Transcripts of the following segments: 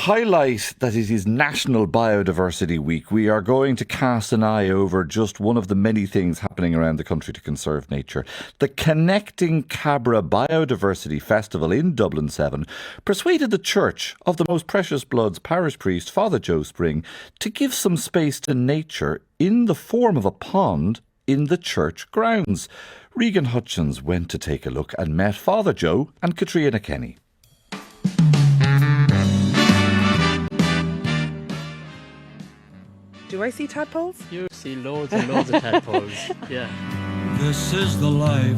highlight that it is National Biodiversity Week, we are going to cast an eye over just one of the many things happening around the country to conserve nature. The Connecting Cabra Biodiversity Festival in Dublin 7 persuaded the Church of the Most Precious Blood's parish priest, Father Joe Spring, to give some space to nature in the form of a pond in the church grounds. Regan Hutchins went to take a look and met Father Joe and Katrina Kenny. Do I see tadpoles? You see loads and loads of tadpoles, yeah. This is the life.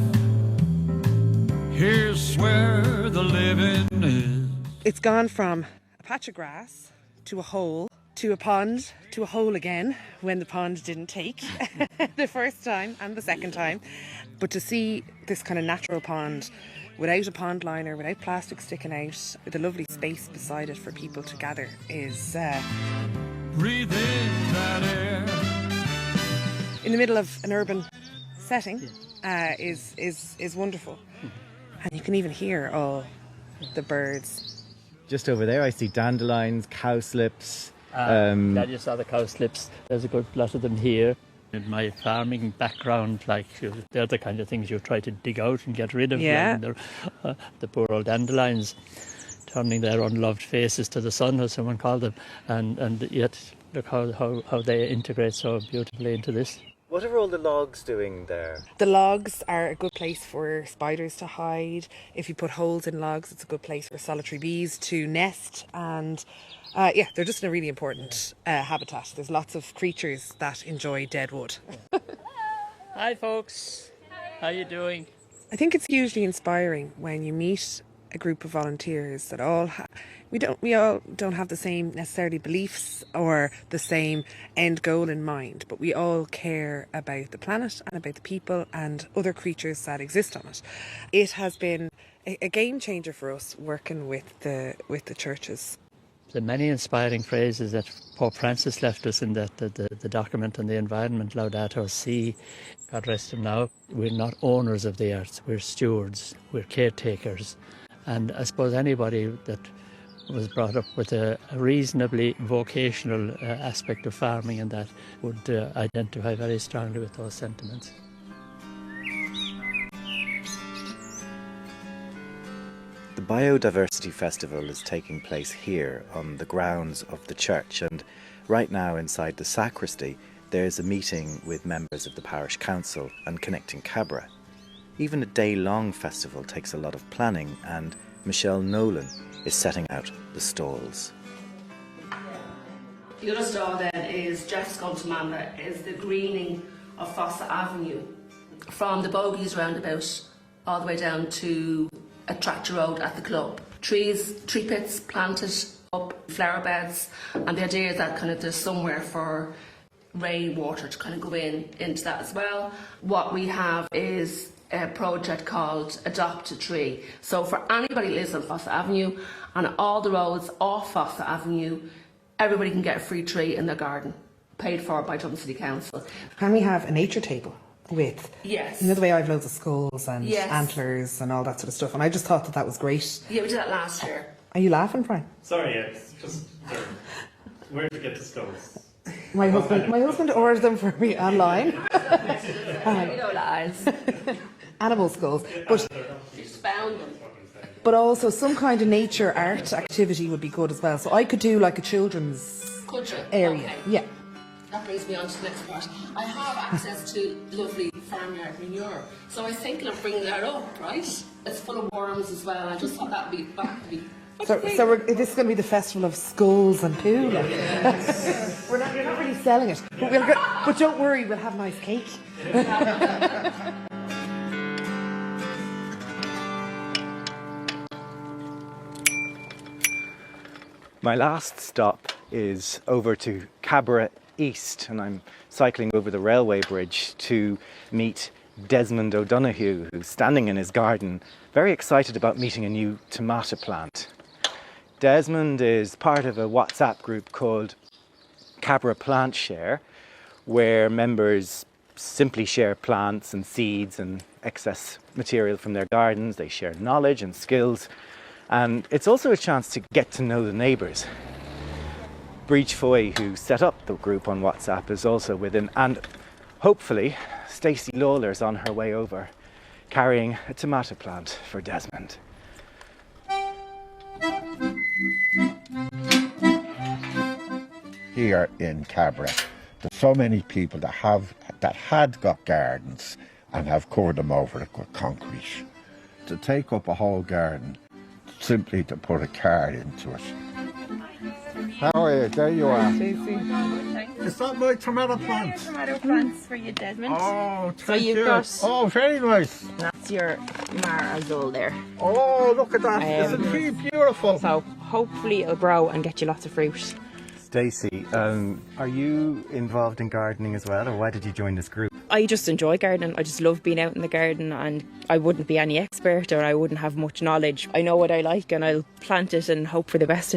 Here's where the living is. It's gone from a patch of grass to a hole to a pond to a hole again when the pond didn't take the first time and the second time. But to see this kind of natural pond without a pond liner, without plastic sticking out, with a lovely space beside it for people to gather is... Breathe in that air. in the middle of an urban setting is wonderful. And you can even hear all the birds. Just over there I see dandelions, cowslips. Glad you saw the cowslips. There's a good lot of them here. In my farming background, they're the kind of things you try to dig out and get rid of. Yeah. The poor old dandelions, turning their unloved faces to the sun, as someone called them, and yet look how they integrate so beautifully into this. What are all the logs doing there? The logs are a good place for spiders to hide. If you put holes in logs, it's a good place for solitary bees to nest. And they're just a really important habitat. There's lots of creatures that enjoy dead wood. Hi folks, how you doing? I think it's hugely inspiring when you meet a group of volunteers that we all don't have the same necessarily beliefs or the same end goal in mind, but we all care about the planet and about the people and other creatures that exist on it. It has been a game changer for us working with the churches. The many inspiring phrases that Pope Francis left us in the document on the environment, Laudato Si, God rest him now. We're not owners of the earth, we're stewards, we're caretakers. And I suppose anybody that was brought up with a reasonably vocational aspect of farming and that would identify very strongly with those sentiments. The Biodiversity Festival is taking place here on the grounds of the church, and right now inside the sacristy there's a meeting with members of the parish council and Connecting Cabra. Even a day-long festival takes a lot of planning, and Michelle Nolan is setting out the stalls. The other stall then is Jeff's Guntamanda, is the greening of Fossa Avenue from the Bogies roundabout all the way down to a tractor road at the club. Tree pits planted up, flower beds, and the idea is that kind of there's somewhere for rainwater to kind of go into that as well. What we have is a project called Adopt a Tree. So for anybody who lives on Fossa Avenue and all the roads off Fossa Avenue, everybody can get a free tree in their garden, paid for by Dublin City Council. Can we have a nature table with, yes, you know the way I have loads of skulls and yes, antlers and all that sort of stuff, and I just thought that was great. Yeah, we did that last year. Are you laughing, Brian? Sorry, it's just where to get the skulls. My husband ordered them for me online. No lies. Animal skulls, but You just found them. but also some kind of nature art activity would be good as well. So I could do like a children's Could you? area. Okay. Yeah. That brings me on to the next part. I have access to lovely farmyard manure, so I was thinking of bringing that up, right? It's full of worms as well. I just thought that would be. So this is going to be the festival of skulls and poo. Like. You're not really selling it, but don't worry, we'll have nice cake. My last stop is over to Cabra East, and I'm cycling over the railway bridge to meet Desmond O'Donoghue, who's standing in his garden, very excited about meeting a new tomato plant. Desmond is part of a WhatsApp group called Cabra Plant Share, where members simply share plants and seeds and excess material from their gardens. They share knowledge and skills, and it's also a chance to get to know the neighbours. Breach Foy, who set up the group on WhatsApp, is also with him, and hopefully Stacey Lawler's on her way over, carrying a tomato plant for Desmond. Here in Cabra, there's so many people that had got gardens and have covered them over with concrete. To take up a whole garden, simply to put a card into it. How are you? There you are. Is that my tomato plant? Tomato plants for you, Desmond. Oh, So you've got, Oh, very nice. that's your Marazole there. Oh, look at that. Isn't she beautiful? So hopefully it'll grow and get you lots of fruit. Stacey, are you involved in gardening as well, or why did you join this group? I just enjoy gardening. I just love being out in the garden, and I wouldn't be any expert or I wouldn't have much knowledge. I know what I like and I'll plant it and hope for the best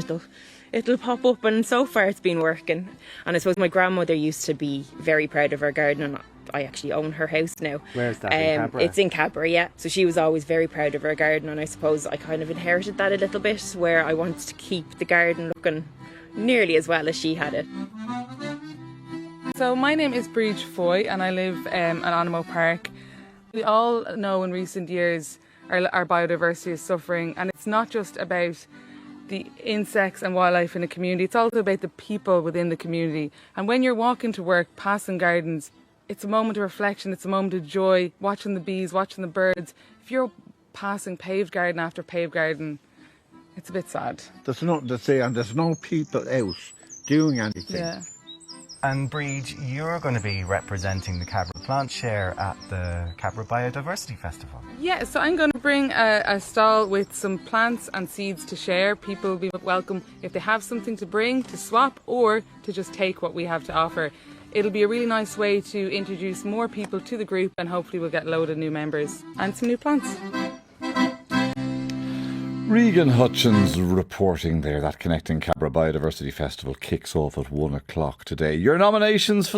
it'll pop up, and so far it's been working. And I suppose my grandmother used to be very proud of her garden, and I actually own her house now. Where's that, in Cabra? It's in Cabra, yeah. So she was always very proud of her garden, and I suppose I kind of inherited that a little bit, where I wanted to keep the garden looking nearly as well as she had it. So my name is Breach Foy and I live at Animo Park. We all know in recent years our biodiversity is suffering, and it's not just about the insects and wildlife in the community, it's also about the people within the community. And when you're walking to work, passing gardens, it's a moment of reflection, it's a moment of joy, watching the bees, watching the birds. If you're passing paved garden after paved garden, it's a bit sad. There's nothing to say, and there's no people out doing anything. Yeah. And Breed, you're going to be representing the Cabra Plant Share at the Cabra Biodiversity Festival. Yeah, so I'm going to bring a stall with some plants and seeds to share. People will be welcome if they have something to bring, to swap, or to just take what we have to offer. It'll be a really nice way to introduce more people to the group, and hopefully we'll get a load of new members and some new plants. Regan Hutchins reporting there. That Connecting Cabra Biodiversity Festival kicks off at 1 o'clock today. Your nominations for